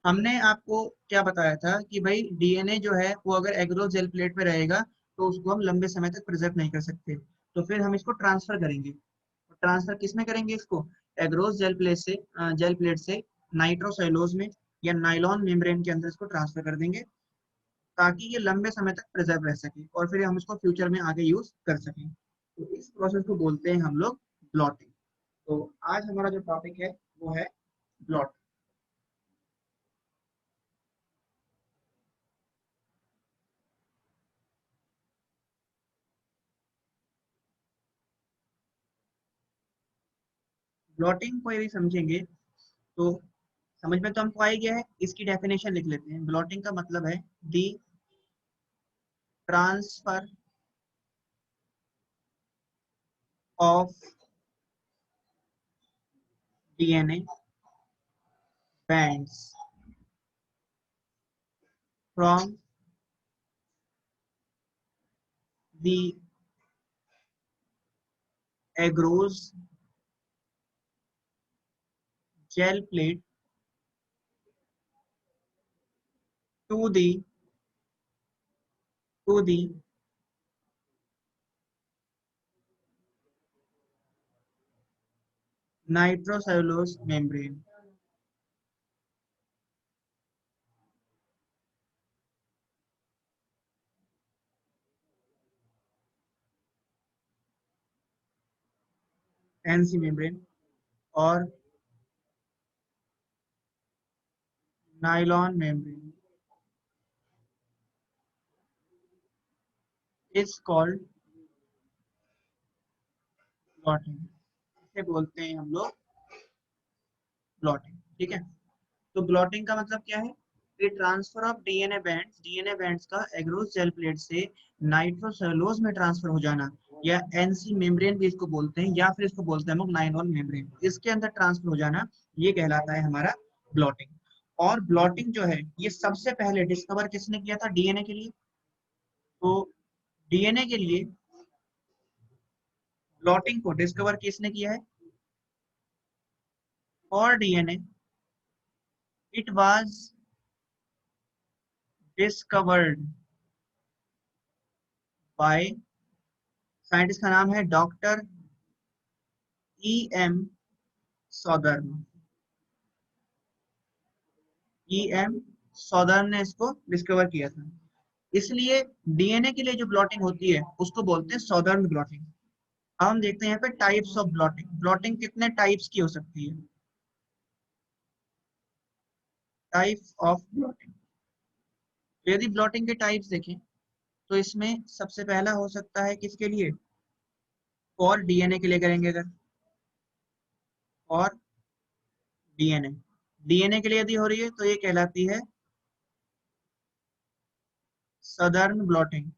हमने आपको क्या बताया था कि भाई डीएनए जो है वो अगर एग्रो जेल प्लेट में रहेगा तो उसको हम लंबे समय तक प्रिजर्व नहीं कर सकते, तो फिर हम इसको ट्रांसफर करेंगे। ट्रांसफर किस में करेंगे इसको? एग्रोस जेल प्लेट से नाइट्रोसेलुलोज में या नाइलॉन मेम्ब्रेन के अंदर इसको ट्रांसफर कर देंगे, ताकि ये लंबे समय तक प्रिजर्व रह सके और फिर हम इसको फ्यूचर में आगे यूज कर सकें। तो इस प्रोसेस को बोलते हैं हम लोग ब्लॉटिंग। तो आज हमारा जो टॉपिक है वो है ब्लॉट। ब्लॉटिंग को यदि समझेंगे तो समझ में तो हमको आ ही गया है। इसकी डेफिनेशन लिख लेते हैं। ब्लॉटिंग का मतलब है the transfer of DNA bands from the agarose gel plate to the nitrocellulose membrane। NC membrane और nylon membrane is called blotting. इसे बोलते हैं हम लोग ब्लॉटिंग। ठीक है। तो ब्लॉटिंग का मतलब क्या है? ये ट्रांसफर ऑफ डीएनए बैंड्स का एग्रोस जेल प्लेट से नाइट्रोसेलुलोज में ट्रांसफर हो जाना, या एनसी मेम्ब्रेन भी इसको बोलते हैं, या फिर इसको बोलते हैं हम लोग नाइलॉन मेम्ब्रेन, इसके अंदर ट्रांसफर हो जाना, ये कहलाता है हमारा ब्लॉटिंग। और ब्लॉटिंग जो है ये सबसे पहले डिस्कवर किसने किया था डीएनए के लिए? तो डीएनए के लिए ब्लॉटिंग को डिस्कवर किसने किया है? For DNA it was discovered by, scientist का नाम है doctor E M Southern. E M Southern ने इसको डिस्कवर किया था। इसलिए डीएनए के लिए जो ब्लॉटिंग होती है उसको बोलते हैं सॉदर्न ब्लॉटिंग। अब हम देखते हैं यहाँ पे टाइप्स ऑफ ब्लॉटिंग। ब्लॉटिंग कितने टाइप्स की हो सकती है? Types of blotting. यदि ब्लॉटिंग के टाइप्स देखें तो इसमें सबसे पहला हो सकता है किसके लिए? और डीएनए के लिए करेंगे अगर, और डीएनए डीएनए के लिए यदि हो रही है तो ये कहलाती है सदर्न ब्लॉटिंग,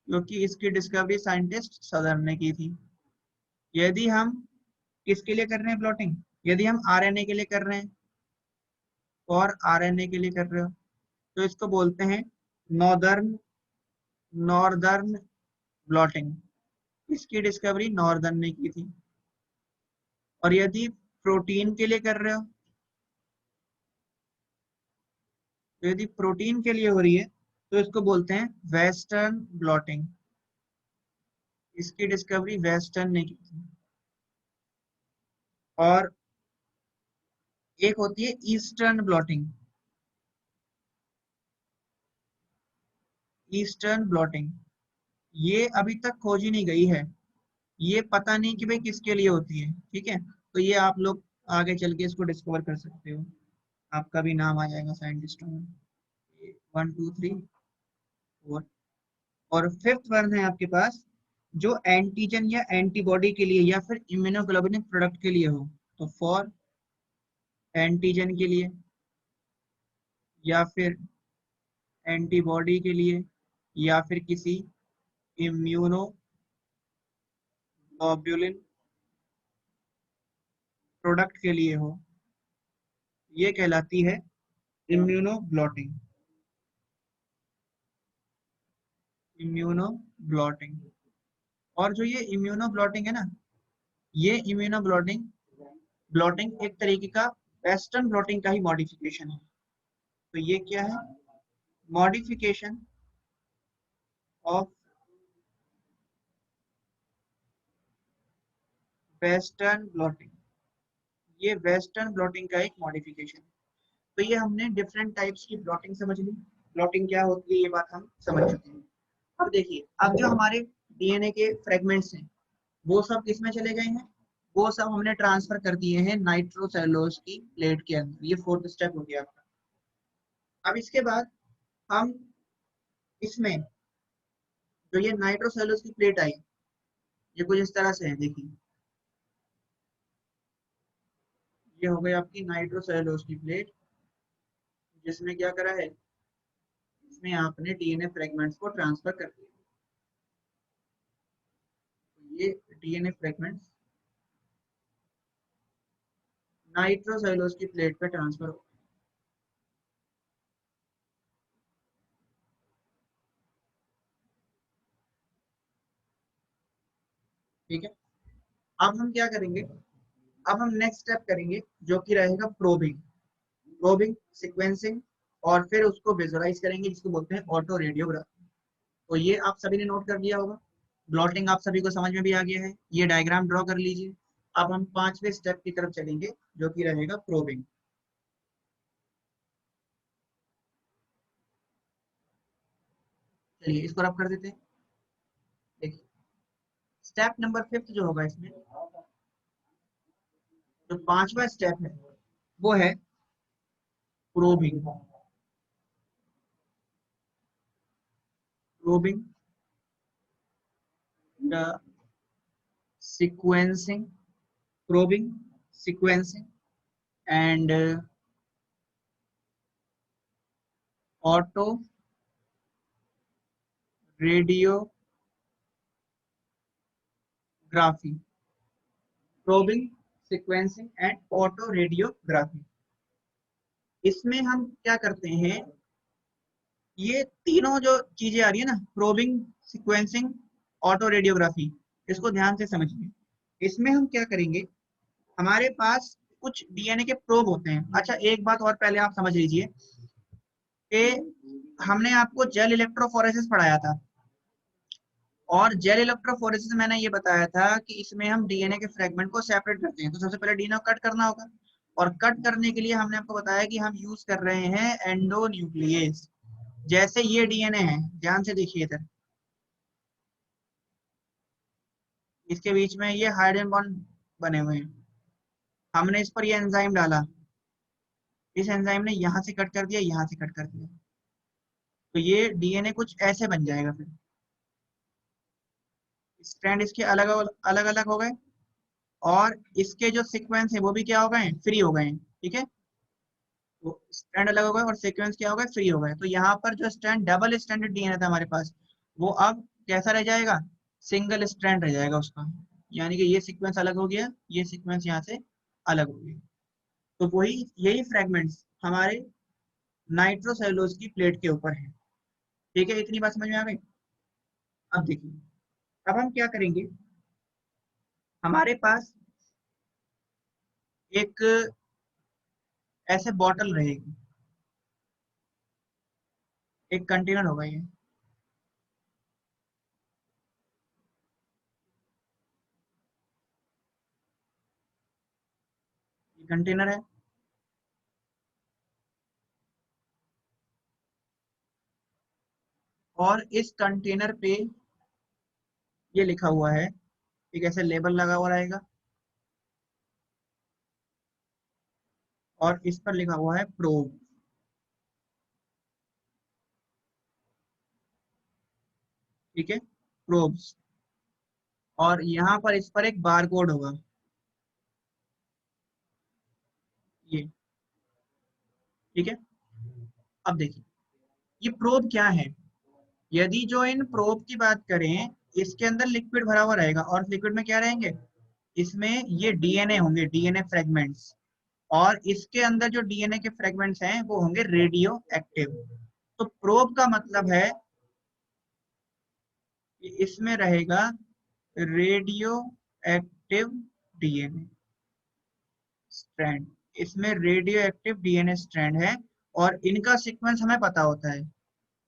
क्योंकि इसकी डिस्कवरी साइंटिस्ट सदर्न ने की थी। यदि हम किसके लिए कर रहे हैं ब्लॉटिंग? यदि हम आरएनए के लिए कर रहे हैं, और आरएनए के लिए कर रहे हो, तो इसको बोलते हैं नॉर्दर्न नॉर्दर्न ब्लॉटिंग। इसकी डिस्कवरी नॉर्दर्न ने की थी। और यदि प्रोटीन के लिए कर रहे हो, तो यदि प्रोटीन के लिए हो रही है तो इसको बोलते हैं वेस्टर्न ब्लॉटिंग। इसकी डिस्कवरी वेस्टर्न ने की थी। और एक होती है ईस्टर्न ब्लॉटिंग। ईस्टर्न ब्लॉटिंग ये अभी तक खोजी नहीं गई है। ये पता नहीं कि भाई किसके लिए होती है। ठीक है। तो ये आप लोग आगे चल के इसको डिस्कवर कर सकते हो, आपका भी नाम आ जाएगा साइंटिस्टों में। 1 2 3 4। और फिफ्थ वन है आपके पास जो एंटीजन या एंटीबॉडी के लिए या फिर इम्यूनोग्लोबुलिन प्रोडक्ट के लिए हो। तो फॉर एंटीजन के लिए, या फिर एंटीबॉडी के लिए, या फिर किसी इम्यूनोग्लोबुलिन प्रोडक्ट के लिए हो, ये कहलाती है इम्यूनोब्लॉटिंग। इम्यूनोब्लॉटिंग। और जो ये इम्यूनोब्लॉटिंग है ना, ये इम्यूनोब्लॉटिंग ब्लॉटिंग एक तरीके का वेस्टर्न ब्लॉटिंग का ही मॉडिफिकेशन है। तो ये क्या है, मॉडिफिकेशन ऑफ वेस्टर्न ब्लॉटिंग। ये वेस्टर्न ब्लॉटिंग का एक मॉडिफिकेशन। तो ये हमने डिफरेंट टाइप्स की ब्लॉटिंग समझ ली, ब्लॉटिंग क्या होती है ये बात हम समझ चुके हैं। अब देखिए, अब जो हमारे डीएनए के फ्रेगमेंट्स हैं वो सब किसमें चले गए हैं, वो सब हमने ट्रांसफर कर दिए हैं नाइट्रोसेलुलोज की प्लेट के अंदर। ये फोर्थ स्टेप हो गया आपका। अब इसके बाद हम इसमें जो ये नाइट्रोसेलुलोज की प्लेट आई, ये कुछ इस तरह से है, देखिए ये हो गई आपकी नाइट्रोसेलुलोज की प्लेट, जिसमें क्या करा है, इसमें आपने डीएनए फ्रेगमेंट्स को ट्रांसफर कर दिया। ये डीएनए फ्रेगमेंट्स नाइट्रोसेलुलोज की प्लेट पे ट्रांसफर हो, ठीक है। अब हम क्या करेंगे, अब हम नेक्स्ट स्टेप करेंगे जो कि रहेगा प्रोबिंग। प्रोबिंग, सीक्वेंसिंग, और फिर उसको विजुअलाइज करेंगे, जिसको बोलते हैं ऑटो रेडियोग्राफी। तो ये आप सभी ने नोट कर लिया होगा, ब्लॉटिंग आप सभी को समझ में भी आ गया है। ये डायग्राम ड्रॉ कर लीजिए। अब हम पांचवें स्टेप की तरफ चलेंगे जो कि रहेगा प्रोबिंग। चलिए इसको रब कर देते हैं। देखिए स्टेप नंबर 5 जो होगा इसमें, जो पांचवा स्टेप है वो है probing. Probing the sequencing, probing, sequencing, and auto radiography। probing, sequencing and auto radiography। इसमें हम क्या करते हैं, ये तीनों जो चीजें आ रही है ना, प्रोबिंग, सीक्वेंसिंग, ऑटो रेडियोग्राफी, इसको ध्यान से समझिए। इसमें हम क्या करेंगे, हमारे पास कुछ डीएनए के प्रोब होते हैं। अच्छा एक बात और पहले आप समझ लीजिए कि हमने आपको जेल इलेक्ट्रोफोरेसिस पढ़ाया था, और जेल इलेक्ट्रोफोरेसिस मैंने ये बताया था कि इसमें हम डीएनए के फ्रेगमेंट को सेपरेट करते हैं। तो सबसे पहले डीएनए को कट करना होगा, और कट करने के लिए हमने आपको बताया कि हम यूज कर रहे हैं एंडोन्यूक्लियस। जैसे ये डीएनए है, ध्यान से देखिए इधर, इसके बीच में ये हाइड्रोजन बॉन्ड बने हुए हैं। हमने इस पर ये एंजाइम डाला, इस एंजाइम ने यहाँ से कट कर दिया, यहाँ से कट कर दिया, तो ये डीएनए कुछ ऐसे बन जाएगा। फिर स्ट्रैंड इसके अलग अलग अलग हो गए, और इसके जो सीक्वेंस है वो भी क्या हो गए, फ्री हो गए, ठीक है। तो स्ट्रैंड अलग हो गए और सीक्वेंस क्या हो गए, फ्री हो गए। तो यहाँ पर जो स्ट्रैंड डबल स्ट्रैंडेड डीएनए था हमारे पास, वो अब कैसा रह जाएगा, सिंगल स्ट्रैंड रह जाएगा उसका। यानी कि ये सीक्वेंस अलग हो गया, ये सीक्वेंस यहाँ से अलग हो गया। तो वही यही फ्रेगमेंट्स हमारे नाइट्रोसेलुलोज की प्लेट के ऊपर है, ठीक है। इतनी बात समझ में आ गई। अब देखिए, अब हम क्या करेंगे, हमारे पास एक ऐसे बॉटल रहेगी, एक कंटेनर होगा, ये कंटेनर है, और इस कंटेनर पे ये लिखा हुआ है, एक ऐसे लेबल लगा हुआ रहेगा, और इस पर लिखा हुआ है प्रोब, ठीक है, प्रोब्स। और यहाँ पर इस पर एक बार कोड होगा, ये, ठीक है। अब देखिए ये प्रोब क्या है, यदि जो इन प्रोब की बात करें, इसके अंदर लिक्विड भरा हुआ रहेगा, और लिक्विड में क्या रहेंगे, इसमें ये डीएनए होंगे, डीएनए फ्रेगमेंट्स। और इसके अंदर जो डीएनए के फ्रेगमेंट्स हैं वो होंगे रेडियो एक्टिव। तो प्रोब का मतलब है कि इसमें रहेगा रेडियो एक्टिव डीएनए स्ट्रैंड, इसमें रेडियो एक्टिव डीएनए स्ट्रैंड है। और इनका सीक्वेंस हमें पता होता है,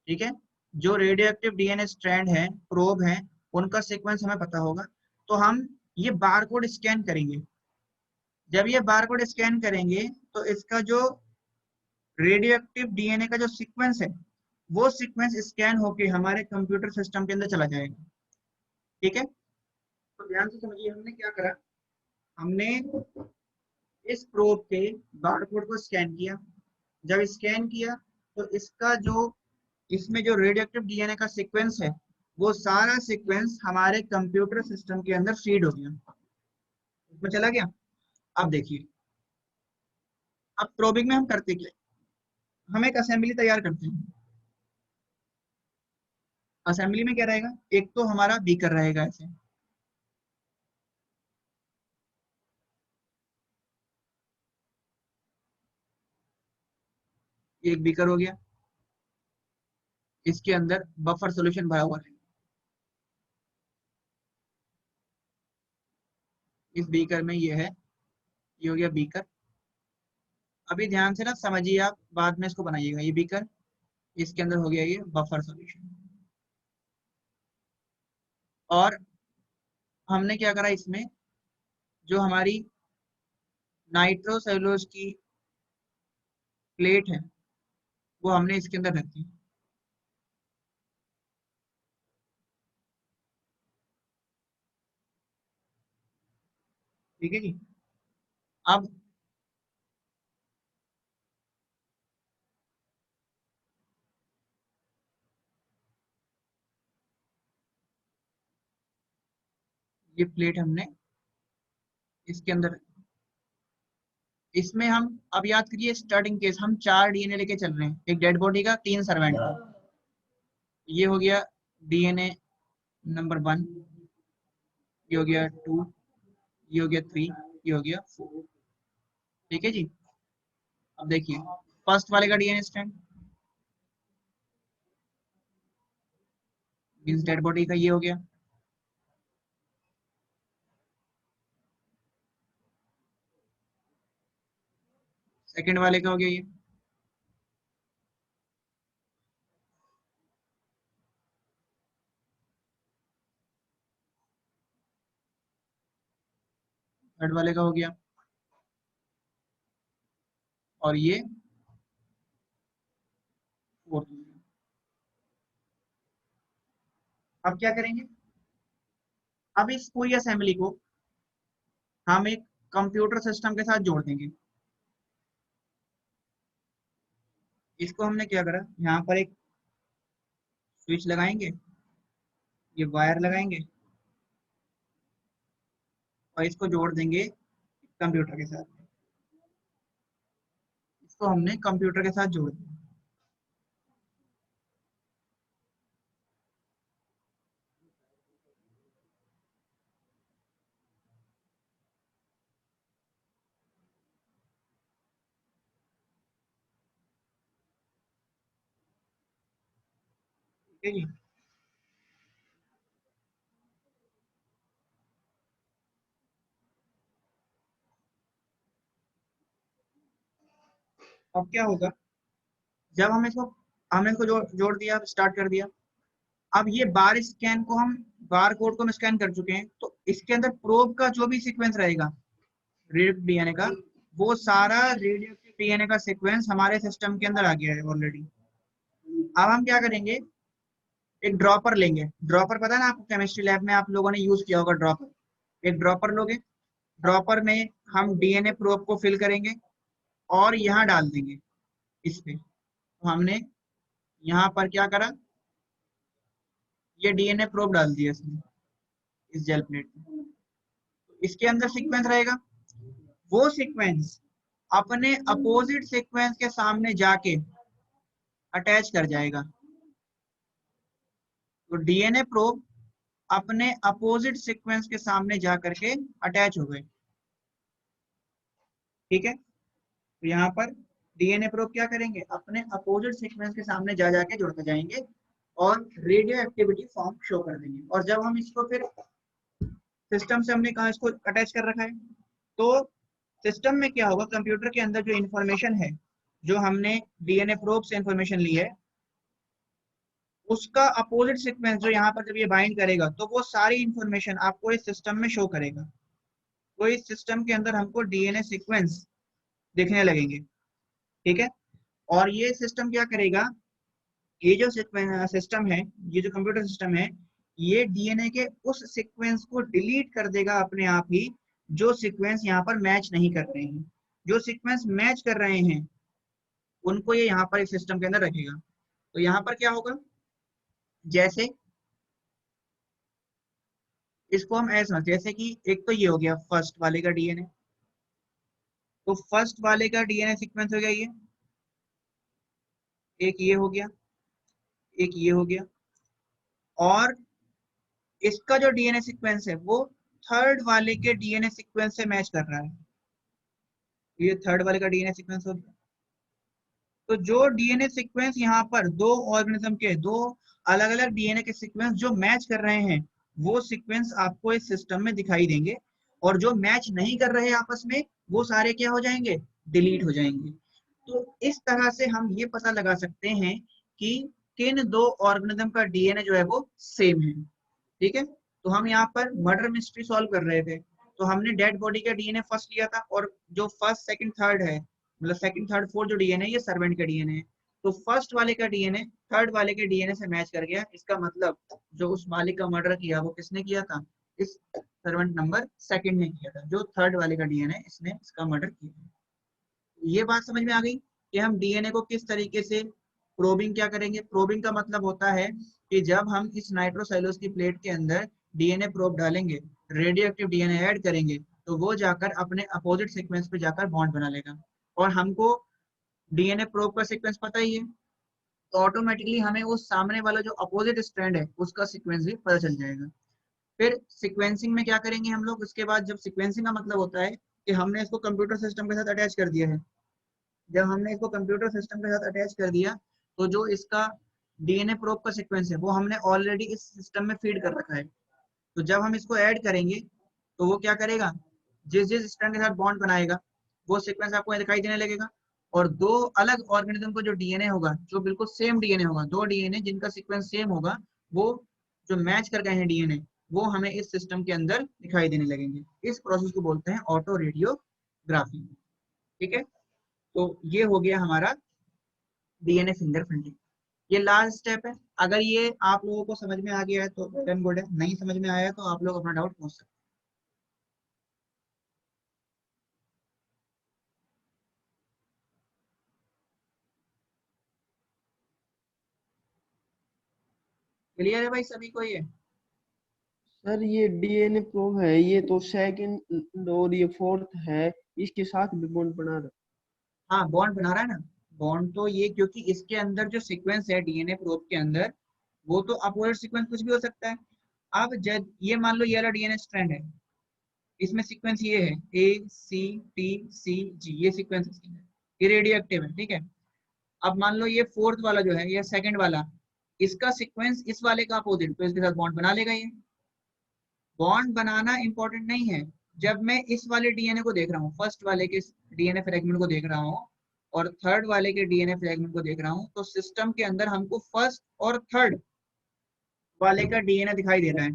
ठीक है। जो रेडियो एक्टिव डीएनए स्ट्रैंड है, प्रोब है, उनका सीक्वेंस हमें पता होगा। तो हम ये बारकोड स्कैन करेंगे। जब ये बारकोड स्कैन करेंगे तो इसका जो रेडियो एक्टिव डीएनए का जो सीक्वेंस है, वो सीक्वेंस स्कैन होके हमारे कंप्यूटर सिस्टम के अंदर चला जाएगा, ठीक है। तो ध्यान से समझिए, हमने क्या करा, हमने इस प्रोब के बारकोड को स्कैन किया। जब स्कैन किया तो इसका जो इसमें जो रेडियोएक्टिव डीएनए का सीक्वेंस है, वो सारा सीक्वेंस हमारे कंप्यूटर सिस्टम के अंदर फीड हो गया, उसमें चला गया। अब देखिए, अब प्रोबिंग में हम करते क्या, हम एक असेंबली तैयार करते हैं। असेंबली में क्या रहेगा, एक तो हमारा बीकर रहेगा ऐसे, एक बीकर हो गया, इसके अंदर बफर सॉल्यूशन भरा हुआ है। इस बीकर में ये है, ये हो गया बीकर। अभी ध्यान से ना समझिए, आप बाद में इसको बनाइएगा। ये बीकर, इसके अंदर हो गया ये बफर सॉल्यूशन। और हमने क्या करा, इसमें जो हमारी नाइट्रोसेलुलोज की प्लेट है, वो हमने इसके अंदर रख दी, ठीक है जी। अब ये प्लेट हमने इसके अंदर, इसमें हम अब याद करिए स्टार्टिंग केस, हम 4 डीएनए लेके चल रहे हैं, एक डेड बॉडी का, 3 सर्वेंट का। ये हो गया डीएनए नंबर 1, ये हो गया 2, ये हो गया 3, ये हो गया 4, ठीक है जी। अब देखिए फर्स्ट वाले का DNA strand means dead body का, ये हो गया। सेकंड वाले का हो गया ये। थर्ड वाले का हो गया। और ये फोर्थ। अब क्या करेंगे, अब इस पूरी असेंबली को हम एक कंप्यूटर सिस्टम के साथ जोड़ देंगे। इसको हमने क्या करा, यहाँ पर एक स्विच लगाएंगे, ये वायर लगाएंगे, और इसको जोड़ देंगे कंप्यूटर के साथ। इसको हमने कंप्यूटर के साथ जोड़ दिया, ठीक है जी। अब क्या होगा, जब हम इसको जोड़ दिया, स्टार्ट कर दिया। अब ये बार स्कैन को हम बार कोड को हम स्कैन कर चुके हैं, तो इसके अंदर प्रोब का जो भी सीक्वेंस रहेगा रेडियो डीएनए का, वो सारा रेडियो डीएनए का सीक्वेंस हमारे सिस्टम के अंदर आ गया है ऑलरेडी। अब हम क्या करेंगे, एक ड्रॉपर लेंगे। ड्रॉपर पता है ना आपको, केमिस्ट्री लैब में आप लोगों ने यूज किया होगा ड्रॉपर। एक ड्रॉपर लोगे, ड्रॉपर में हम डीएनए प्रोब को फिल करेंगे और यहाँ डाल देंगे इस पे। तो हमने यहाँ पर क्या करा, ये डीएनए प्रोब डाल दिया इसमें, इस जेल प्लेट में। इसके अंदर सीक्वेंस रहेगा, वो सीक्वेंस अपने अपोजिट सीक्वेंस के सामने जाके अटैच कर जाएगा। तो डीएनए प्रोब अपने अपोजिट सीक्वेंस के सामने जा करके अटैच हो गए, ठीक है। तो यहाँ पर डीएनए प्रोब क्या करेंगे, अपने अपोजिट सीक्वेंस के सामने जा जाके जुड़ते जाएंगे और रेडियो एक्टिविटी फॉर्म शो कर देंगे। और जब हम इसको फिर सिस्टम से, हमने कहा इसको अटैच कर रखा है, तो सिस्टम में क्या होगा, कंप्यूटर के अंदर जो इंफॉर्मेशन है जो हमने डीएनए प्रोब से इंफॉर्मेशन ली है उसका अपोजिट सीक्वेंस जो यहाँ पर जब ये बाइंड करेगा तो वो सारी इंफॉर्मेशन आपको इस सिस्टम में शो करेगा। तो इस सिस्टम के अंदर हमको डीएनए सीक्वेंस दिखने लगेंगे, ठीक है। और ये सिस्टम क्या करेगा, ये जो सिस्टम है, ये जो कंप्यूटर सिस्टम है, ये डीएनए के उस सीक्वेंस को डिलीट कर देगा अपने आप ही जो सीक्वेंस यहाँ पर मैच नहीं कर रहे हैं। जो सीक्वेंस मैच कर रहे हैं उनको ये यहाँ पर इस सिस्टम के अंदर रखेगा। तो यहाँ पर क्या होगा, जैसे इसको हम ऐसा, जैसे कि एक तो ये हो गया फर्स्ट वाले का डीएनए, तो फर्स्ट वाले का डीएनए सीक्वेंस हो गया ये, एक ये हो गया, एक ये हो गया, और इसका जो डीएनए सीक्वेंस है वो थर्ड वाले के डीएनए सीक्वेंस से मैच कर रहा है। ये थर्ड वाले का डीएनए सीक्वेंस हो गया। तो जो डीएनए सीक्वेंस यहाँ पर दो ऑर्गेनिज्म के दो अलग अलग डीएनए के सीक्वेंस जो मैच कर रहे हैं वो सीक्वेंस आपको इस सिस्टम में दिखाई देंगे, और जो मैच नहीं कर रहे आपस में वो सारे क्या हो जाएंगे, डिलीट हो जाएंगे। तो इस तरह से हम ये पता लगा सकते हैं कि किन दो ऑर्गेनिज्म का डीएनए जो है वो सेम है, ठीक है। तो हम यहाँ पर मर्डर मिस्ट्री सॉल्व कर रहे थे, तो हमने डेड बॉडी का डीएनए फर्स्ट लिया था, और जो फर्स्ट सेकंड थर्ड है, मतलब सेकंड थर्ड फोर्थ जो डीएनए ये सर्वेंट का डीएनए है। तो फर्स्ट वाले का डीएनए थर्ड वाले के डीएनए से मैच कर गया, इसका मतलब जो उस मालिक का मर्डर किया वो किसने किया था, इस सर्वेंट नंबर सेकंड ने किया था, जो थर्ड वाले का डीएनए इसने इसका मर्डर किया। ये बात समझ में आ गई कि हम डीएनए को किस तरीके से प्रोबिंग क्या करेंगे। प्रोबिंग का मतलब होता है कि जब हम इस नाइट्रोसेलुलोज की प्लेट के अंदर डीएनए प्रोब डालेंगे, रेडियो एक्टिव डीएनए ऐड करेंगे, तो वो जाकर अपने अपोजिट सीक्वेंस पे जाकर बॉन्ड बना लेगा। और हमको डीएनए प्रोब का सीक्वेंस पता ही है, तो ऑटोमेटिकली हमें उस सामने वाला जो अपोजिट स्ट्रैंड है उसका सीक्वेंस भी पता चल जाएगा। फिर सीक्वेंसिंग में क्या करेंगे हम लोग, उसके बाद जब सीक्वेंसिंग का मतलब होता है कि हमने इसको कंप्यूटर सिस्टम के साथ अटैच कर दिया है। जब हमने इसको कंप्यूटर सिस्टम के साथ अटैच कर दिया तो जो इसका डीएनए प्रोब का सीक्वेंस है वो हमने ऑलरेडी इस सिस्टम में फीड कर रखा है। तो जब हम इसको ऐड करेंगे तो वो क्या करेगा, जिस जिस स्ट्रैंड के साथ बॉन्ड बनाएगा वो सीक्वेंस आपको दिखाई देने लगेगा। और दो अलग ऑर्गेनिज्म को जो डीएनए होगा, जो बिल्कुल सेम डीएनए होगा, दो डीएनए जिनका सीक्वेंस सेम होगा, वो जो मैच कर गए हैं डीएनए वो हमें इस सिस्टम के अंदर दिखाई देने लगेंगे। इस प्रोसेस को बोलते हैं ऑटो रेडियोग्राफी, ठीक है। तो ये हो गया हमारा डीएनए फिंगरप्रिंटिंग। ये लास्ट स्टेप है। अगर ये आप लोगों को समझ में आ गया है तो वेल एंड गुड है, नहीं समझ में आया तो आप लोग अपना डाउट पूछ सकते हैं। क्लियर है भाई सभी को ये? सर ये डीएनए प्रोब है, ये तो सेकंड और ये फोर्थ है, इसके साथ भी बॉन्ड बना रहा हाँ बॉन्ड बना रहा है ना। बॉन्ड तो ये, क्योंकि इसके अंदर जो सीक्वेंस है डीएनए प्रोब के अंदर वो तो अपोजिट सीक्वेंस कुछ भी हो सकता है। अब जब ये मान लो ये वाला डीएनए स्ट्रैंड है, इसमें सीक्वेंस ये है ACTCG, ये सीक्वेंस इसकी है, ये रेडियो एक्टिव है, ठीक है। अब मान लो ये फोर्थ वाला जो है, ये सेकंड वाला, इसका सीक्वेंस इस वाले का अपोजिट, तो इसके साथ बॉन्ड बना लेगा ये। बॉन्ड बनाना इंपॉर्टेंट नहीं है। जब मैं इस वाले डीएनए को देख रहा हूँ, फर्स्ट वाले के डीएनए फ्रेगमेंट को देख रहा हूँ और थर्ड वाले के डीएनए फ्रेगमेंट को देख रहा हूँ, तो सिस्टम के अंदर हमको फर्स्ट और थर्ड वाले का डीएनए दिखाई दे रहा है।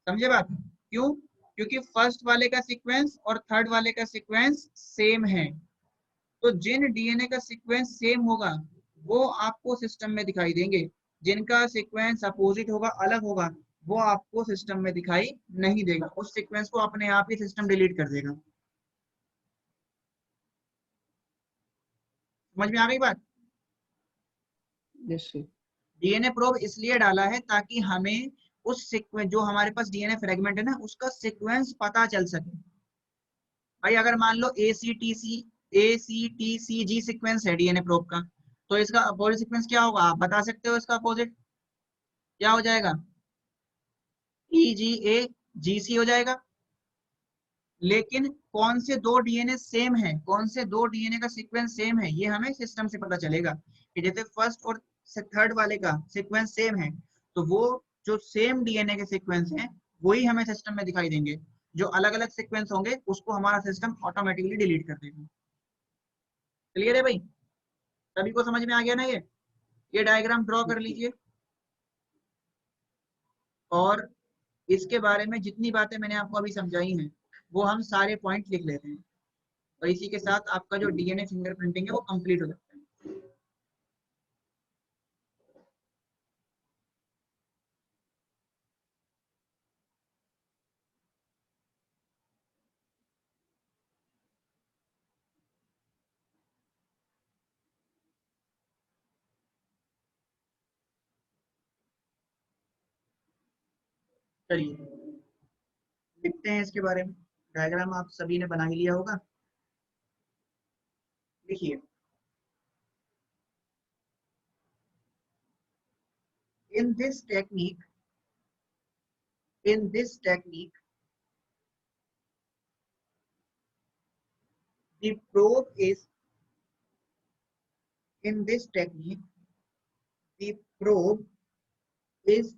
समझे बात? क्यों? क्योंकि फर्स्ट वाले का सीक्वेंस और थर्ड वाले का सीक्वेंस सेम है। तो जिन डीएनए का सीक्वेंस सेम होगा वो आपको सिस्टम में दिखाई देंगे, जिनका सीक्वेंस अपोजिट होगा, अलग होगा, वो आपको सिस्टम में दिखाई नहीं देगा। उस सीक्वेंस को अपने आप ही सिस्टम डिलीट कर देगा। समझ में आ गई बात? है। Yes sir. डीएनए प्रोब इसलिए डाला है ताकि हमें उस सीक्वेंस, जो हमारे पास डीएनए फ्रेगमेंट है ना, उसका सीक्वेंस पता चल सके। भाई अगर मान लो ACTCG सीक्वेंस है डीएनए प्रोब का, तो इसका अपोजिट सीक्वेंस क्या होगा, आप बता सकते हो? इसका अपोजिट क्या हो जाएगा? EGAGC हो जाएगा। लेकिन कौन से दो डीएनए सेम है, कौन से दो डीएनए का सीक्वेंस सेम है, ये हमें सिस्टम से पता चलेगा। कि जैसे फर्स्ट और थर्ड वाले का सीक्वेंस सेम है, तो वो जो सेम डीएनए के सीक्वेंस हैं वही हमें सिस्टम में दिखाई देंगे। जो अलग अलग सीक्वेंस होंगे उसको हमारा सिस्टम ऑटोमेटिकली डिलीट कर देगा। क्लियर है भाई, सभी को समझ में आ गया ना? ये डायग्राम ड्रॉ कर लीजिए और इसके बारे में जितनी बातें मैंने आपको अभी समझाई हैं वो हम सारे पॉइंट लिख लेते हैं, और इसी के साथ आपका जो डीएनए फिंगरप्रिंटिंग है वो कंप्लीट हो जाता है। चलिए लिखते हैं इसके बारे में। डायग्राम आप सभी ने बना ही लिया होगा, लिखिए। in this technique in this technique the probe is in this technique the probe is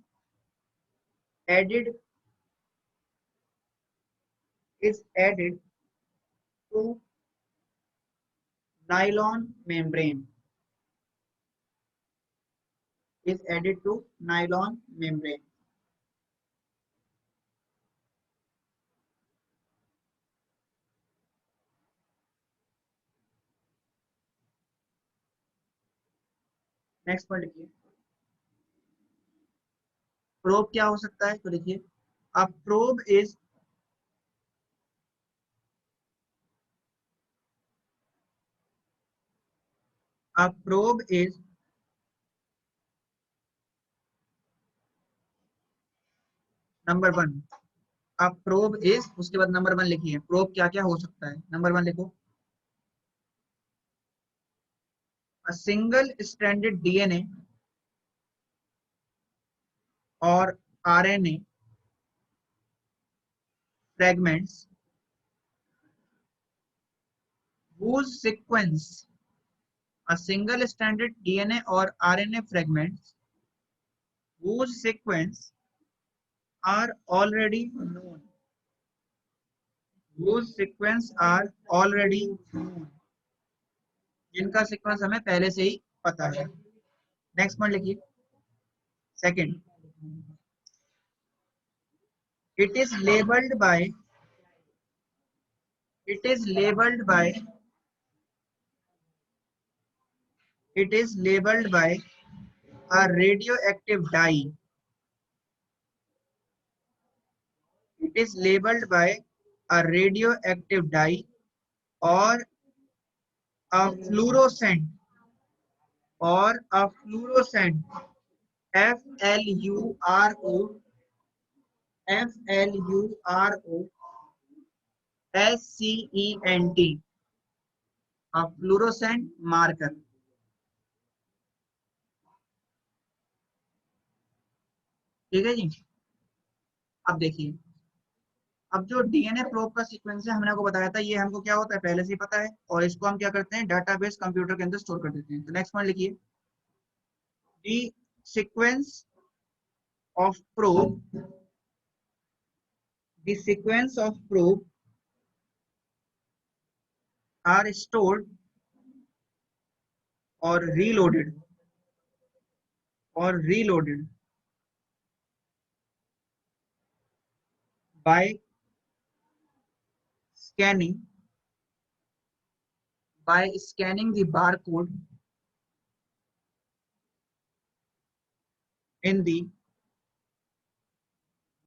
added added to nylon membrane is added to nylon membrane. Next point लिखिए। प्रोब क्या हो सकता है, तो लिखिए a probe is a probe is number one. अब probe is, उसके बाद नंबर वन लिखिए, प्रोब क्या क्या हो सकता है, नंबर वन लिखो। अ सिंगल स्ट्रैंडेड डीएनए और RNA fragments whose sequence a single stranded DNA or RNA fragments whose sequence are already known whose sequence are already known जिनका सीक्वेंस हमें पहले से ही पता है। नेक्स्ट पॉइंट लिखिए। Second, it is labeled by it is labeled by it is labeled by a radioactive dye. It is labeled by a radioactive dye or a fluorescent F L U R O FLUROSCENT, a fluorescent marker। ठीक है जी। अब देखिए, अब जो DNA probe का sequence है हमने आपको बताया था, ये हमको क्या होता है पहले से ही पता है, और इसको हम क्या करते हैं डाटाबेस कंप्यूटर के अंदर स्टोर कर देते हैं। तो नेक्स्ट पॉइंट लिखिए, the sequence of probe the sequence of probe are stored or reloaded by scanning the barcode in the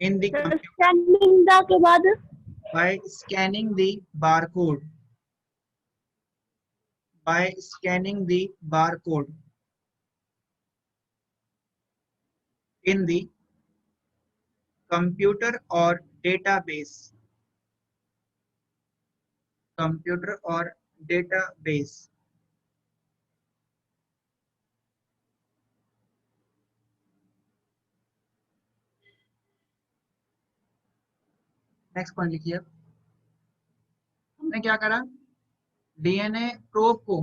computer scanning दा के बाद by scanning the barcode in the computer or database next point लिखिए। हमने क्या करा, DNA probe को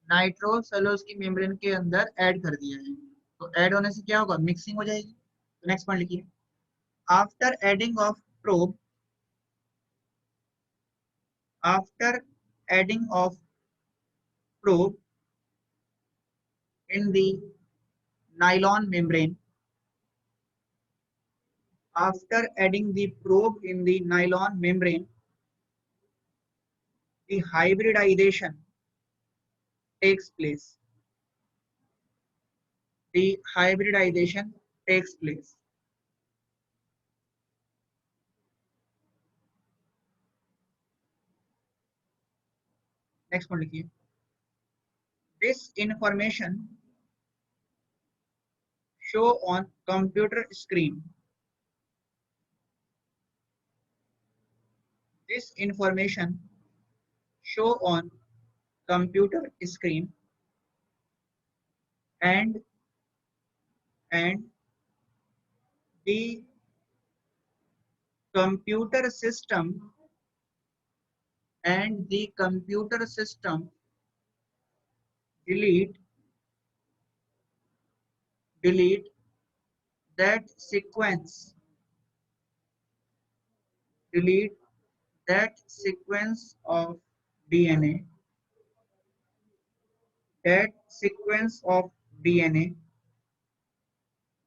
nitrocellulose की membrane के अंदर ऐड कर दिया है, तो ऐड होने से क्या होगा, मिक्सिंग हो जाएगी। तो नेक्स्ट पॉइंट लिखिए, after adding of probe after adding of probe in the nylon membrane. After adding the probe in the nylon membrane, the hybridization takes place. The hybridization takes place. Next one लिखिए. This information show on computer screen. This information show on computer screen and the computer system delete that sequence delete that sequence of DNA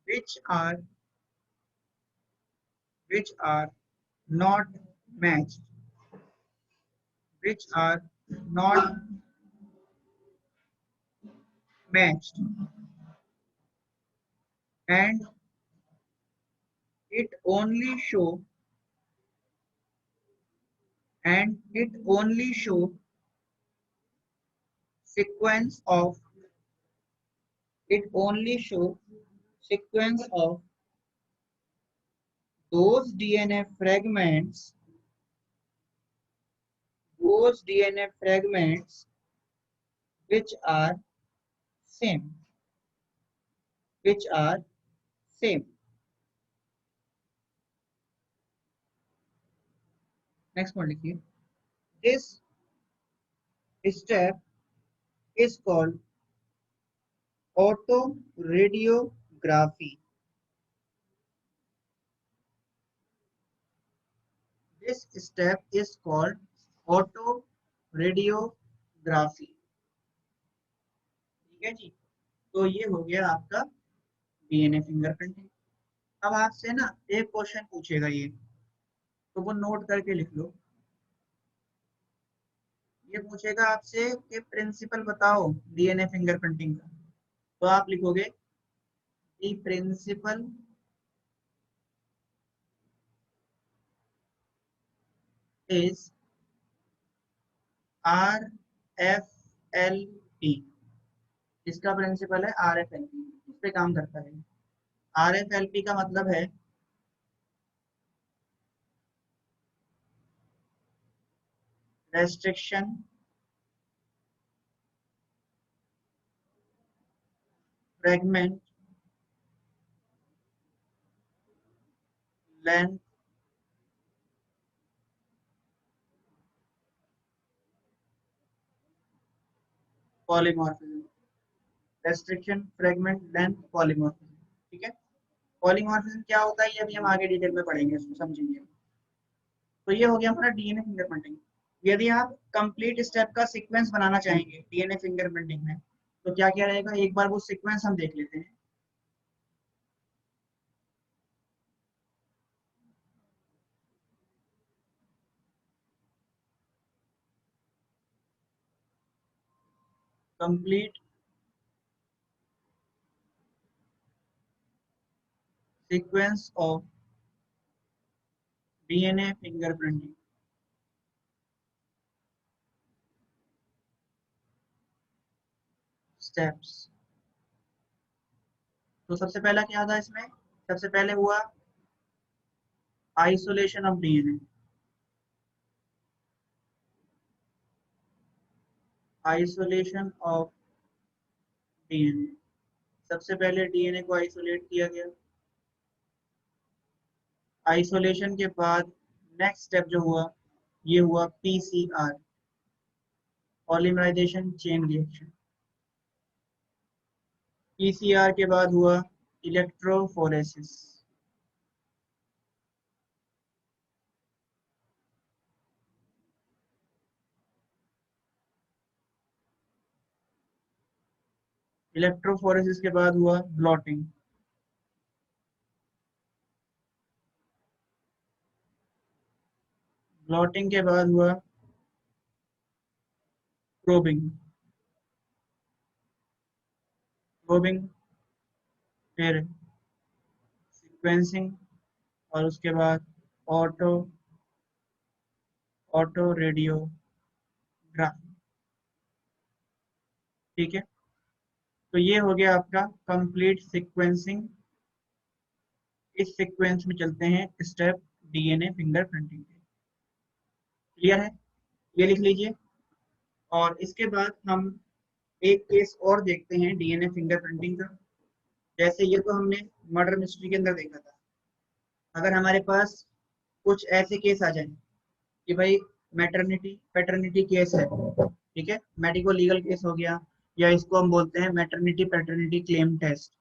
which are not matched which are not matched and it only show sequence of those DNA fragments which are same next one लिखिए. This step is called autoradiography. This step is called autoradiography. ठीक है जी. तो ये हो गया आपका DNA fingerprinting. अब आपसे ना एक क्वेश्चन पूछेगा ये, तो वो नोट करके लिख लो. ये पूछेगा आपसे कि प्रिंसिपल बताओ डीएनए फिंगरप्रिंटिंग का, तो आप लिखोगे द प्रिंसिपल इज RFLP. इसका प्रिंसिपल है RFLP, इस पे काम करता है. RFLP का मतलब है restriction fragment length polymorphism. Restriction fragment length polymorphism. ठीक है. पॉलीमॉर्फिज्म क्या होता है ये अभी हम आगे डिटेल में पढ़ेंगे, इसको समझेंगे. तो ये हो गया हमारा डीएनए फिंगरप्रिंटिंग. यदि आप कंप्लीट स्टेप का सीक्वेंस बनाना चाहेंगे डीएनए फिंगरप्रिंटिंग में, तो क्या क्या रहेगा, एक बार वो सीक्वेंस हम देख लेते हैं. Complete sequence of DNA fingerprinting. Steps. तो सबसे पहला क्या था इसमें, सबसे पहले हुआ isolation of DNA. Isolation of DNA. सबसे पहले डीएनए को आइसोलेट किया गया. आइसोलेशन के बाद नेक्स्ट स्टेप जो हुआ, ये हुआ PCR, polymerization chain reaction. PCR के बाद हुआ इलेक्ट्रोफोरेसिस. इलेक्ट्रोफोरेसिस के बाद हुआ ब्लॉटिंग, ब्लॉटिंग के बाद हुआ प्रोबिंग, प्रोबिंग फिर सीक्वेंसिंग और उसके बाद ऑटो ऑटो रेडियोग्राफी। ठीक है, तो ये हो गया आपका कंप्लीट सीक्वेंसिंग। इस सीक्वेंस में चलते हैं स्टेप डीएनए फिंगरप्रिंटिंग के। क्लियर है, ये लिख लीजिए। और इसके बाद हम एक केस और देखते हैं डीएनए फिंगरप्रिंटिंग का। जैसे ये तो हमने मर्डर मिस्ट्री के अंदर देखा था। अगर हमारे पास कुछ ऐसे केस आ जाए कि भाई मैटरनिटी पैटर्निटी केस है, ठीक है, मेडिको लीगल केस हो गया, या इसको हम बोलते हैं मैटरनिटी पैटर्निटी क्लेम टेस्ट,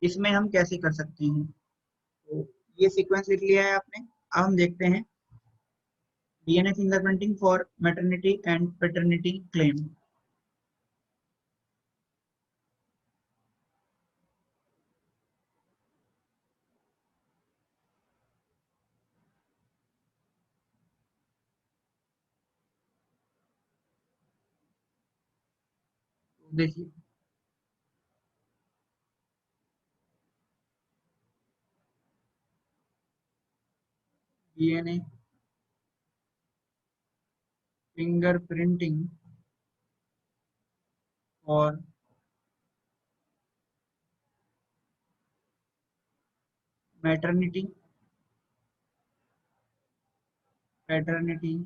इसमें हम कैसे कर सकते हैं। तो ये सीक्वेंस लिख लिया है आपने। अब हम देखते हैं DNA fingerprinting for maternity and paternity claim. देखिए, डीएनए फिंगरप्रिंटिंग और maternity paternity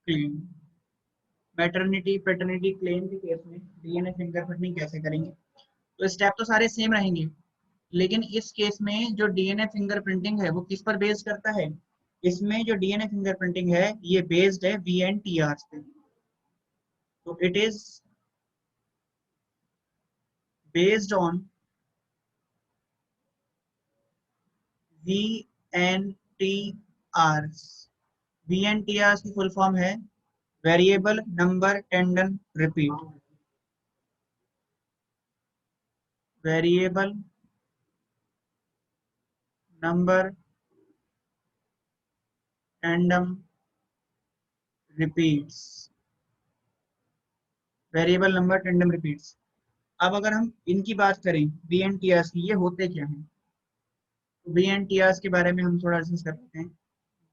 claim. Maternity paternity claim के केस में डीएनए फिंगरप्रिंटिंग कैसे करेंगे, तो स्टेप तो सारे सेम रहेंगे, लेकिन इस केस में जो डीएनए फिंगरप्रिंटिंग है वो किस पर बेस्ड करता है। इसमें जो डीएनए फिंगरप्रिंटिंग है ये बेस्ड है वीएनटीआर पे। तो it is based on VNTR. VNTR की फुल फॉर्म है variable number tendon repeat, variable number tandem repeats, variable number tandem repeats. अब अगर हम इनकी बात करें वीएनटीआर की, ये होते क्या हैं, वीएनटीआर के बारे में हम थोड़ा डिस्कस कर लेते हैं।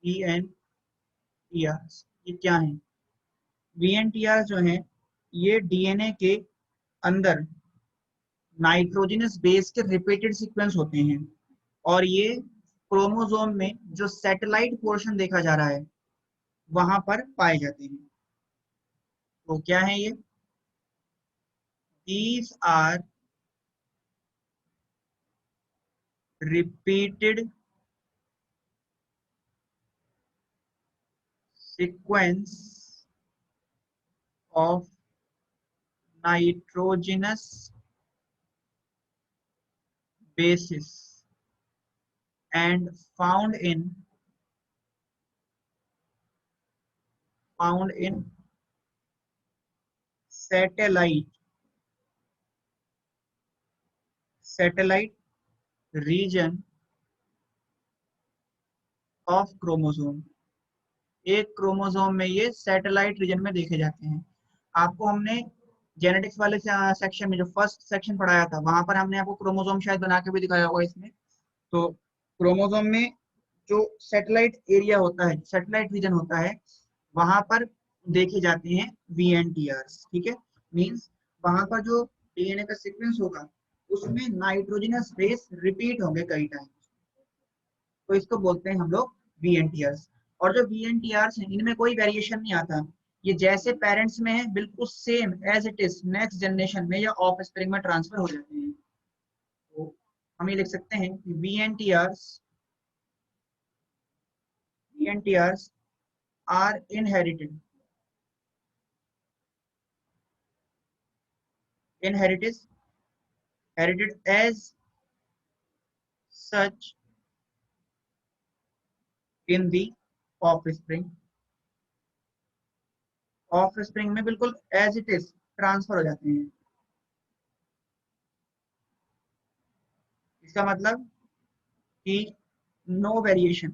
वीएनटीआर ये क्या है। वीएनटीआर जो है ये डीएनए के अंदर नाइट्रोजनस बेस के रिपीटेड सीक्वेंस होते हैं, और ये क्रोमोसोम में जो सैटेलाइट पोर्शन देखा जा रहा है वहां पर पाए जाते हैं। तो क्या है ये, these are repeated sequence of nitrogenous bases and found in satellite region of chromosome। एक क्रोमोसोम में ये सैटेलाइट रीजन में देखे जाते हैं। आपको हमने जेनेटिक्स वाले सेक्शन में जो फर्स्ट सेक्शन पढ़ाया था वहां पर हमने आपको क्रोमोसोम शायद बना के भी दिखाया होगा इसमें। तो क्रोमोसोम में जो सैटेलाइट एरिया होता है, सैटेलाइट रीजन होता है, वहां पर देखे जाते हैं वीएनटीआर। ठीक है, मींस वहां पर जो डीएनए का सीक्वेंस होगा उसमें नाइट्रोजनस बेस रिपीट होंगे कई टाइम, तो इसको बोलते हैं हम लोग वीएनटीआर। और जो वीएनटीआर हैं इनमें कोई वेरिएशन नहीं आता, ये जैसे पेरेंट्स में है बिल्कुल same as it is next generation में या ऑफ स्प्रिंग में ट्रांसफर हो जाते हैं। तो हम ये लिख सकते हैं कि VNTRs are inherited as such in the offspring। Of spring में बिल्कुल एज इट इज ट्रांसफर हो जाते हैं। इसका मतलब कि नो वेरिएशन,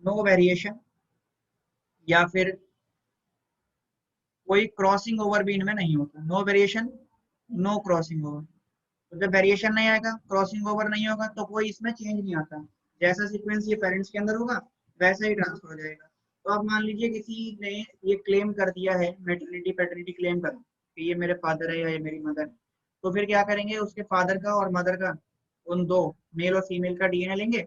नो वेरिएशन या फिर कोई क्रॉसिंग ओवर भी इनमें नहीं होता। No variation, no crossing over. तो जब वेरिएशन नहीं आएगा, क्रॉसिंग ओवर नहीं होगा, तो कोई इसमें चेंज नहीं आता। जैसा सीक्वेंस ये पेरेंट्स के अंदर होगा वैसा ही ट्रांसफर हो जाएगा। तो अब मान लीजिए किसी ने ये क्लेम कर दिया है, मेटर्निटी पैटर्निटी क्लेम कर कि ये मेरे फादर है या ये मेरी मदर है, तो फिर क्या करेंगे, उसके फादर का और मदर का, उन दो मेल और फीमेल का डीएनए लेंगे,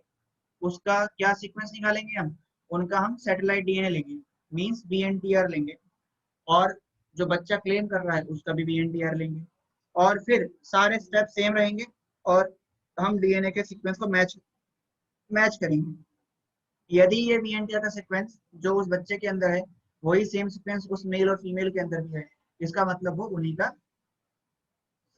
उसका क्या सीक्वेंस निकालेंगे हम, उनका हम सैटेलाइट डीएनए लेंगे, मींस बीएनटीआर लेंगे, और जो बच्चा क्लेम कर रहा है उसका भी बीएनटीआर लेंगे, और फिर सारे स्टेप सेम रहेंगे और हम डीएनए के सीक्वेंस को मैच मैच करेंगे। यदि ये बीएनटीआर का सीक्वेंस जो उस बच्चे के अंदर है वही सेम सीक्वेंस उस मेल और फीमेल के अंदर भी है, इसका मतलब वो उन्हीं का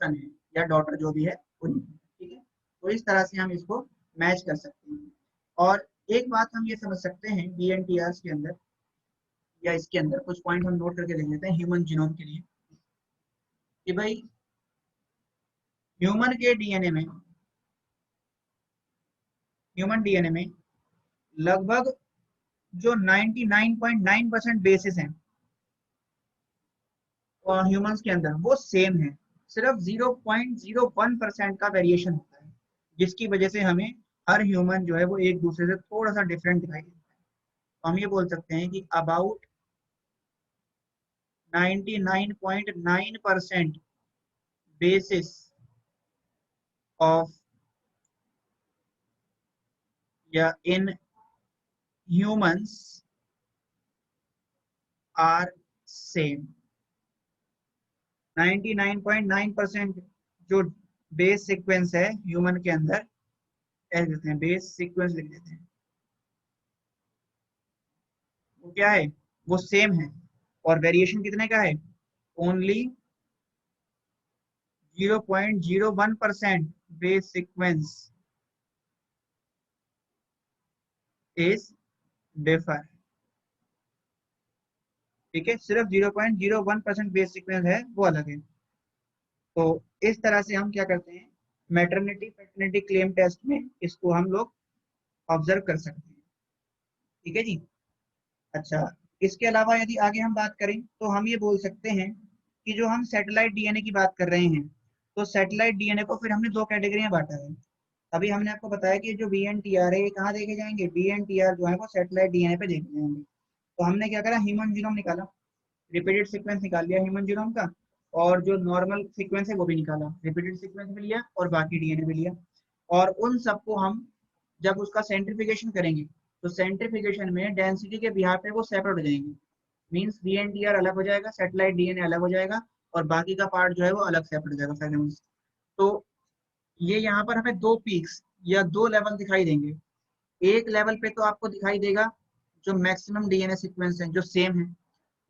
सन है या डॉटर जो भी है उन्हीं का। ठीक है, तो इस तरह से हम इसको मैच कर सकते हैं। और एक बात हम ये समझ सकते हैं बीएनटीआर के अंदर या इसके अंदर कुछ पॉइंट हम नोट करके देख लेते हैं ह्यूमन जीनोम के लिए, कि भाई ह्यूमन के डीएनए में, ह्यूमन डीएनए में लगभग जो 99.9% बेसिस हैं ह्यूमंस के अंदर वो सेम है। सिर्फ 0.01% का वेरिएशन होता है, जिसकी वजह से हमें हर ह्यूमन जो है वो एक दूसरे से थोड़ा सा डिफरेंट दिखाई देता है। तो हम ये बोल सकते हैं कि अबाउट 99.9% बेसिस ऑफ या इन ह्यूमंस आर सेम। 99.9% जो बेस सीक्वेंस है ह्यूमन के अंदर, कह देते हैं बेस सीक्वेंस लिख देते हैं, वो क्या है, वो सेम है। और वेरिएशन कितने का है, only 0.01% base sequence is differ. ठीक है, सिर्फ 0.01% बेस सीक्वेंस है वो अलग है। तो इस तरह से हम क्या करते हैं, मैटरनिटी पैटर्निटी क्लेम टेस्ट में इसको हम लोग ऑब्जर्व कर सकते हैं। ठीक है जी। अच्छा, इसके अलावा यदि आगे हम बात करें तो हम ये बोल सकते हैं कि जो हम सैटेलाइट डीएनए की बात कर रहे हैं, तो सैटेलाइट डीएनए को फिर हमने दो कैटेगरी में बांटा है। अभी हमने आपको बताया कि जो बीएनटीआर है ये कहाँ देखे जाएंगे, बीएनटीआर जो है वो सैटेलाइट डीएनए पे देखे जाएंगे। तो हमने क्या करा, ह्यूमन जीनोम निकाला, रिपीटेड सीक्वेंस निकाल लिया ह्यूमन जीनोम का, और जो नॉर्मल सीक्वेंस है वो भी निकाला, रिपीटेड सीक्वेंस भी लिया और बाकी डीएनए भी लिया। और उन सबको हम जब उसका सेंट्रीफिकेशन करेंगे तो सेंट्रीफिकेशन में डेंसिटी के बिहार पे वो सेपरेट हो जाएंगे, मींस बीएनटीआर अलग हो जाएगा, सैटेलाइट डीएनए अलग हो जाएगा, और बाकी का पार्ट जो है वो अलग सेपरेट हो जाएगा फ्रेगमेंट्स। तो ये यहाँ पर हमें दो पीक्स या दो लेवल दिखाई देंगे। एक लेवल पे तो आपको दिखाई देगा जो मैक्सिमम डीएनए सीक्वेंस है जो सेम है,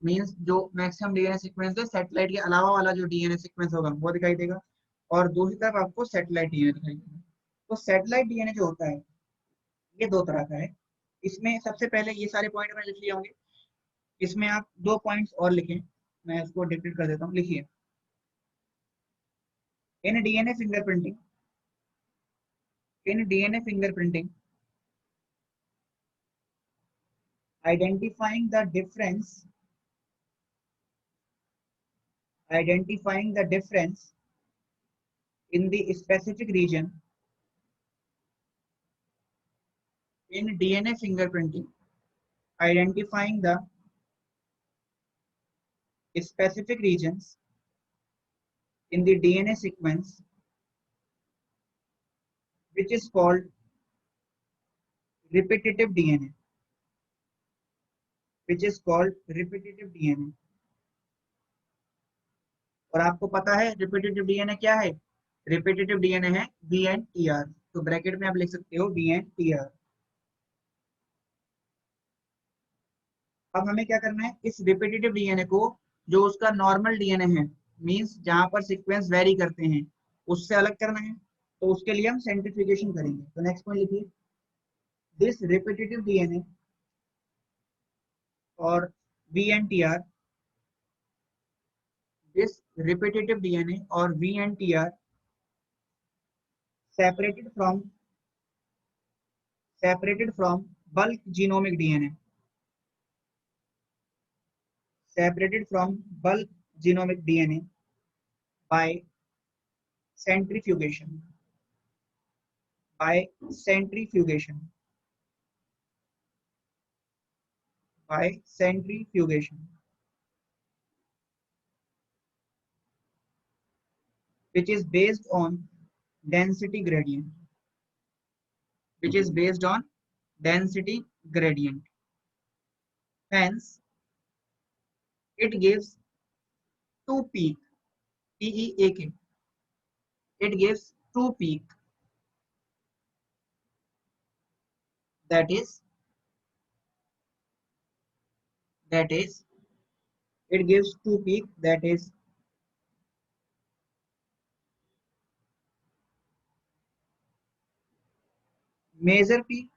मींस जो मैक्सिमम डीएनए सीक्वेंस है सैटेलाइट के अलावा वाला जो डीएनए सीक्वेंस होगा वो दिखाई देगा, और दूसरी तरफ आपको सैटेलाइट डीएनए दिखाई देगा। तो सैटेलाइट डीएनए जो होता है ये दो तरह का है। इसमें सबसे पहले ये सारे पॉइंट मैंने लिख लिए होंगे, इसमें आप दो पॉइंट्स और लिखें, मैं इसको डिक्टेट कर देता हूँ, लिखिए। In DNA fingerprinting, in DNA fingerprinting identifying the difference, identifying the difference in the specific region, in DNA fingerprinting identifying the specific regions in the DNA sequence which is called repetitive DNA, which is called repetitive DNA। और आपको पता है repetitive DNA क्या है, repetitive DNA है VNTR, तो bracket में आप लिख सकते हो VNTR। अब हमें क्या करना है, इस रिपीटेटिव डीएनए को जो उसका नॉर्मल डीएनए है, मींस जहां पर सीक्वेंस वेरी करते हैं, उससे अलग करना है। तो उसके लिए हम सेंट्रीफ्यूगेशन करेंगे। तो नेक्स्ट पॉइंट लिखिए, दिस रिपीटेटिव डीएनए और VNTR, this repetitive DNA or VNTR separated from bulk genomic DNA, separated from bulk genomic DNA by centrifugation, by centrifugation, by centrifugation, which is based on density gradient, which is based on density gradient. Hence, it gives two peak, PEAK. It gives two peak, that is it gives two peak, that is major peak,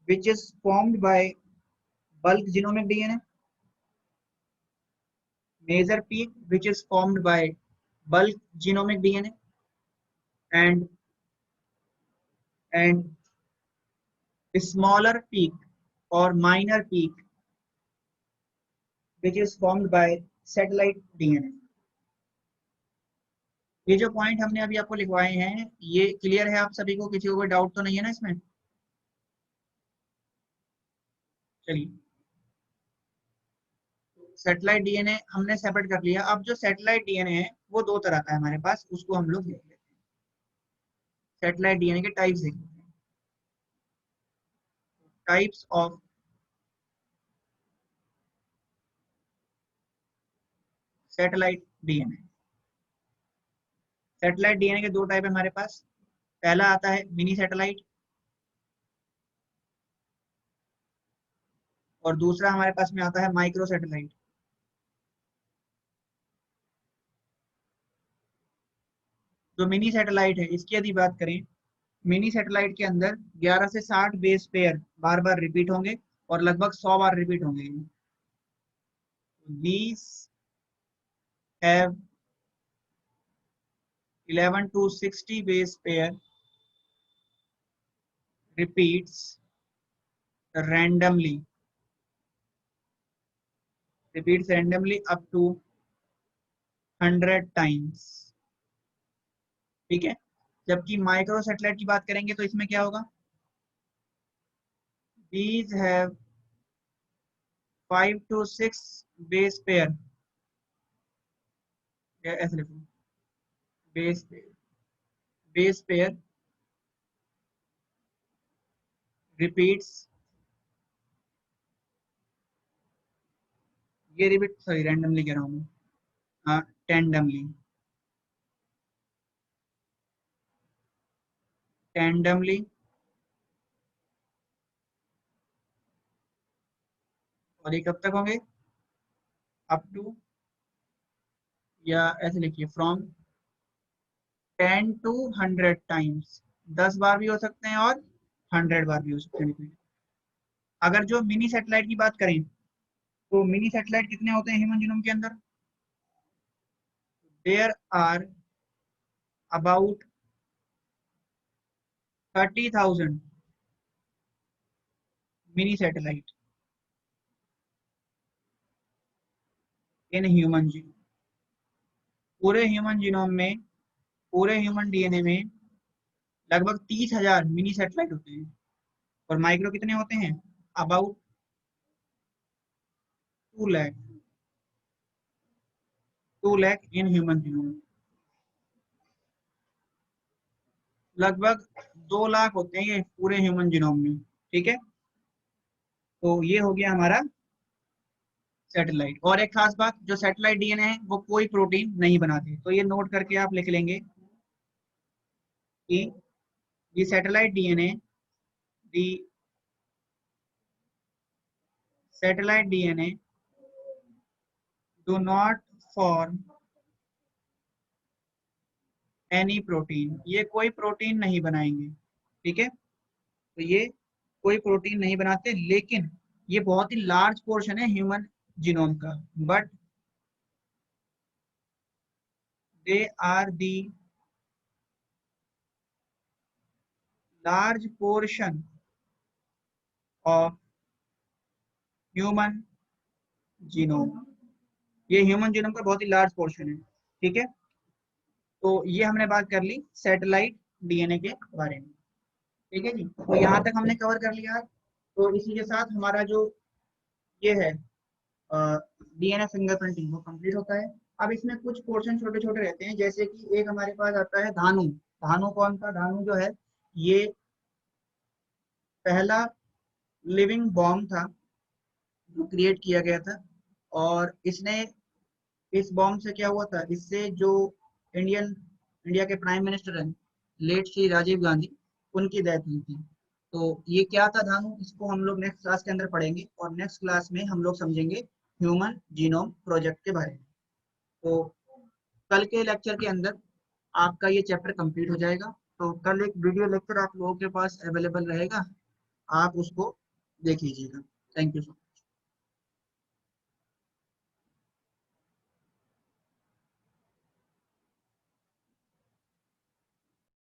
which is formed by bulk genomic DNA, major peak which is formed by bulk genomic DNA, and a smaller peak or minor peak which is formed by satellite DNA. ये जो point हमने अभी आपको लिखवाए हैं ये clear है आप सभी को, किसी को कोई डाउट तो नहीं है ना इसमें? चलिए, सैटेलाइट डीएनए हमने सेपरेट कर लिया। अब जो सैटेलाइट डीएनए है वो दो तरह का है हमारे पास, उसको हम लोग देख लेते हैं। सैटेलाइट डीएनए के टाइप्स देख लेते हैं। Types of satellite DNA. Satellite DNA के दो टाइप है हमारे पास। पहला आता है मिनी सैटेलाइट और दूसरा हमारे पास में आता है माइक्रो सैटेलाइट। जो मिनी सैटेलाइट है इसकी यदि बात करें, मिनी सैटेलाइट के अंदर 11 से 60 बेस पेयर बार बार रिपीट होंगे और लगभग 100 बार रिपीट होंगे। These have 11 to 60 base pair repeats randomly up to 100 times। ठीक है, जबकि माइक्रो सैटेलाइट की बात करेंगे तो इसमें क्या होगा? These have 5 to 6 base pair, ऐसे लिखो, base pair repeats, ये रिपीट सॉरी रैंडमली कह रहा हूँ मैं, टेंडमली और ये कब तक होंगे? अप टू, या ऐसे लिखिए फ्रॉम 10 to 100 टाइम्स। 10 बार भी हो सकते हैं और 100 बार भी हो सकते हैं। अगर जो मिनी सैटेलाइट की बात करें तो मिनी सैटेलाइट कितने होते हैं ह्यूमन जीनोम के अंदर? There are about 30,000 mini satellite in human genome. पूरे ह्यूमन जीनोम में, पूरे ह्यूमन डीएनए में लगभग 30,000 मिनी सैटेलाइट होते हैं। और माइक्रो कितने होते हैं? About 2 lakh in human genome. लगभग 2 लाख होते हैं ये पूरे ह्यूमन जीनोम में। ठीक है, तो ये हो गया हमारा सैटेलाइट। और एक खास बात, जो सैटेलाइट डीएनए है वो कोई प्रोटीन नहीं बनाते, तो ये नोट करके आप लिख लेंगे कि ये satellite DNA, the satellite DNA do not form any protein, ये कोई प्रोटीन नहीं बनाएंगे। ठीक है, तो ये कोई प्रोटीन नहीं बनाते, लेकिन ये बहुत ही लार्ज पोर्शन है ह्यूमन जीनोम का, but they are the large portion of human genome. ये ह्यूमन जीनोम का बहुत ही लार्ज पोर्शन है, ठीक है। तो ये हमने बात कर ली सैटेलाइट डीएनए के बारे में, ठीक है जी। तो यहाँ तक हमने कवर कर लिया। तो इसी के साथ हमारा जो ये है डीएनए फिंगरप्रिंटिंग वो कंप्लीट होता है। अब इसमें कुछ पोर्शन छोटे छोटे रहते हैं, जैसे कि एक हमारे पास आता है धानु। धानु कौन सा? धानु जो है ये पहला लिविंग बॉम्ब था जो क्रिएट किया गया था, और इसने इस बॉम्ब से क्या हुआ था, इससे जो इंडिया के प्राइम मिनिस्टर हैं लेट श्री राजीव गांधी, उनकी डेथ हुई थी। तो ये क्या था धानु, इसको हम लोग नेक्स्ट क्लास के अंदर पढ़ेंगे, और नेक्स्ट क्लास में हम लोग समझेंगे ह्यूमन जीनोम प्रोजेक्ट के बारे में। तो कल के लेक्चर के अंदर आपका ये चैप्टर कंप्लीट हो जाएगा। तो कल एक वीडियो लेक्चर आप लोगों के पास अवेलेबल रहेगा, आप उसको देख लीजिएगा। Thank you.